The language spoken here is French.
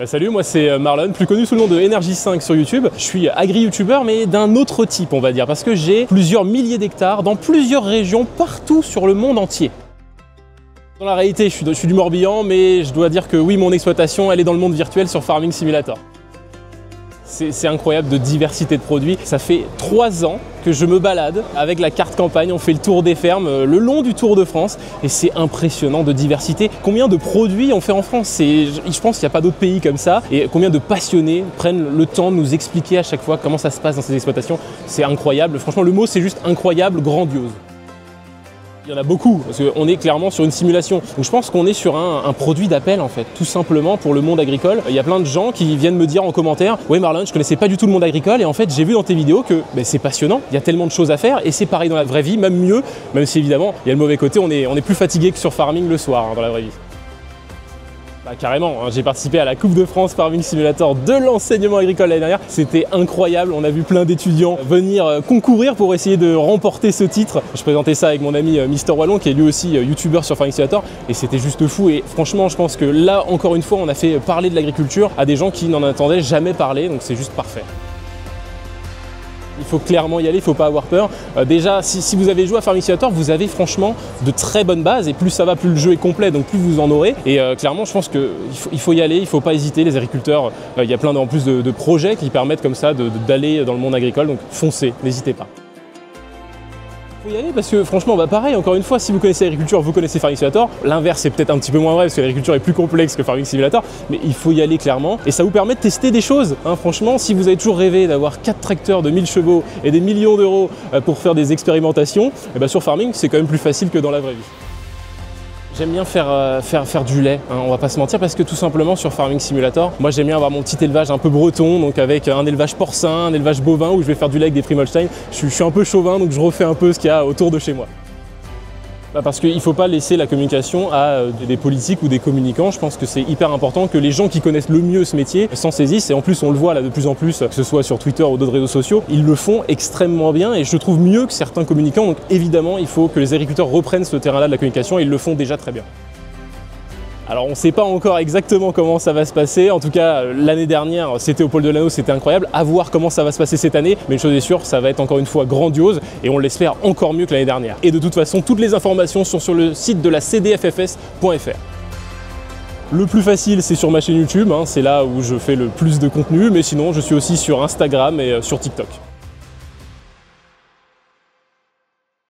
Salut, moi c'est Marlon, plus connu sous le nom de Energy 5 sur YouTube. Je suis agri-youtubeur mais d'un autre type on va dire, parce que j'ai plusieurs milliers d'hectares dans plusieurs régions partout sur le monde entier. Dans la réalité, je suis du Morbihan, mais je dois dire que oui, mon exploitation elle est dans le monde virtuel sur Farming Simulator. C'est incroyable de diversité de produits. Ça fait 3 ans que je me balade avec la carte campagne, on fait le tour des fermes le long du Tour de France et c'est impressionnant de diversité. Combien de produits on fait en France? Je pense qu'il n'y a pas d'autres pays comme ça et combien de passionnés prennent le temps de nous expliquer à chaque fois comment ça se passe dans ces exploitations. C'est incroyable, franchement le mot c'est juste incroyable, grandiose. Il y en a beaucoup, parce qu'on est clairement sur une simulation. Donc je pense qu'on est sur un produit d'appel en fait, tout simplement pour le monde agricole. Il y a plein de gens qui viennent me dire en commentaire « Ouais Marlon, je connaissais pas du tout le monde agricole et en fait j'ai vu dans tes vidéos que c'est passionnant, il y a tellement de choses à faire et c'est pareil dans la vraie vie, même mieux, même si évidemment il y a le mauvais côté, on est plus fatigué que sur Farming le soir dans la vraie vie. » Carrément, j'ai participé à la Coupe de France Farming Simulator de l'enseignement agricole l'année dernière. C'était incroyable, on a vu plein d'étudiants venir concourir pour essayer de remporter ce titre. Je présentais ça avec mon ami Mister Wallon qui est lui aussi youtubeur sur Farming Simulator et c'était juste fou. Et franchement, je pense que là, encore une fois, on a fait parler de l'agriculture à des gens qui n'en entendaient jamais parler, donc c'est juste parfait. Il faut clairement y aller, il ne faut pas avoir peur. Déjà, si vous avez joué à Farming Simulator, vous avez franchement de très bonnes bases et plus ça va, plus le jeu est complet, donc plus vous en aurez. Et clairement, je pense qu'il faut y aller, il ne faut pas hésiter. Les agriculteurs, il y a plein en plus de projets qui permettent comme ça d'aller dans le monde agricole, donc foncez, n'hésitez pas. Il faut y aller parce que franchement, pareil, encore une fois, si vous connaissez l'agriculture, vous connaissez Farming Simulator. L'inverse, c'est peut-être un petit peu moins vrai parce que l'agriculture est plus complexe que Farming Simulator, mais il faut y aller clairement et ça vous permet de tester des choses. Franchement, si vous avez toujours rêvé d'avoir 4 tracteurs de 1000 chevaux et des millions d'euros pour faire des expérimentations, sur Farming, c'est quand même plus facile que dans la vraie vie. J'aime bien faire du lait, on va pas se mentir, parce que tout simplement sur Farming Simulator, moi j'aime bien avoir mon petit élevage un peu breton, donc avec un élevage porcin, un élevage bovin où je vais faire du lait avec des Free Holstein. Je suis un peu chauvin, donc je refais un peu ce qu'il y a autour de chez moi. Parce qu'il ne faut pas laisser la communication à des politiques ou des communicants. Je pense que c'est hyper important que les gens qui connaissent le mieux ce métier s'en saisissent. Et en plus, on le voit là de plus en plus, que ce soit sur Twitter ou d'autres réseaux sociaux, ils le font extrêmement bien et je trouve mieux que certains communicants. Donc évidemment, il faut que les agriculteurs reprennent ce terrain-là de la communication et ils le font déjà très bien. Alors on ne sait pas encore exactement comment ça va se passer, en tout cas l'année dernière c'était au Pôle de l'Anneau, c'était incroyable, à voir comment ça va se passer cette année, mais une chose est sûre, ça va être encore une fois grandiose et on l'espère encore mieux que l'année dernière. Et de toute façon, toutes les informations sont sur le site de la cdffs.fr. Le plus facile c'est sur ma chaîne YouTube, c'est là où je fais le plus de contenu, mais sinon je suis aussi sur Instagram et sur TikTok.